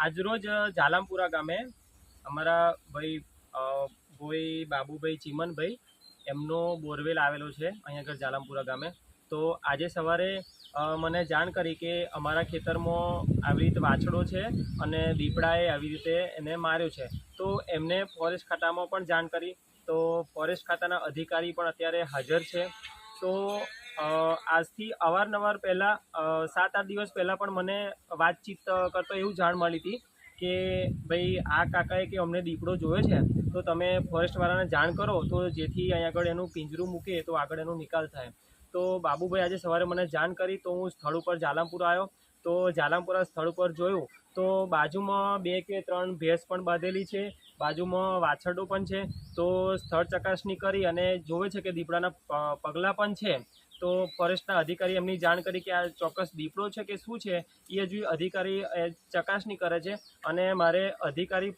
આજરોજ જાલમપુરા ગામે અમારા ભાઈ ભોઈ બાબુભાઈ ચીમનભાઈ એમનો બોરવેલ આવેલો છે અહીંયા આગળ જાલમપુરા ગામે. તો આજે સવારે મને જાણ કરી કે અમારા ખેતરમાં આવી રીતે વાછડો છે અને દીપડાએ આવી રીતે એને માર્યો છે. તો એમને ફોરેસ્ટ ખાતામાં પણ જાણ કરી. તો ફોરેસ્ટ ખાતાના અધિકારી પણ અત્યારે હાજર છે. તો આજથી અવારનવાર પહેલાં 7-8 દિવસ પહેલાં પણ મને વાતચીત કરતો એવું જાણ મળી હતી કે ભાઈ આ કાકાએ કે અમને દીપડો જોયો છે, તો તમે ફોરેસ્ટવાળાને જાણ કરો તો જેથી અહીંયા આગળ એનું પિંજરું મૂકે તો આગળ એનો નિકાલ થાય. તો બાબુભાઈ આજે સવારે મને જાણ કરી તો હું સ્થળ ઉપર જાલમપુરા આવ્યો. તો જાલમપુરા સ્થળ ઉપર જોયું તો બાજુમાં 2 કે 3 ભેંસ પણ બાંધેલી છે, બાજુમાં વાછરડો પણ છે. તો સ્થળ ચકાસણી કરી અને જોવે છે કે દીપડાના પગલાં પણ છે. તો ફોરેસ્ટના અધિકારી એમની જાણ કરી કે આ ચોક્કસ દીપડો છે કે શું છે એ હજુ અધિકારી ચકાસણી કરે છે. અને મારે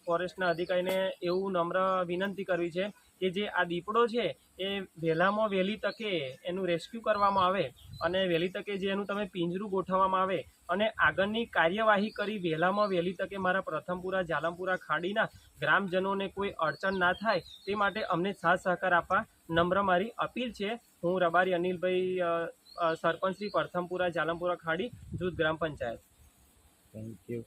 ફોરેસ્ટના અધિકારીને એવું નમ્ર વિનંતી કરવી છે કે જે આ દીપડો છે એ વહેલામાં વહેલી તકે એનું રેસ્ક્યુ કરવામાં આવે અને વહેલી તકે જે એનું તમે પિંજરું ગોઠવવામાં આવે અને આગળની કાર્યવાહી કરી વહેલામાં વહેલી તકે મારા પ્રથમપુરા જાલમપુરા ખાડીના ગ્રામજનોને કોઈ અડચણ ના થાય તે માટે અમને સાથ સહકાર આપવા નમ્ર મારી અપીલ છે. હું રબારી અનિલભાઈ, સરપંચ શ્રી પ્રથમપુરા જાલમપુરા ખાડી જૂથ ગ્રામ પંચાયત. Thank you.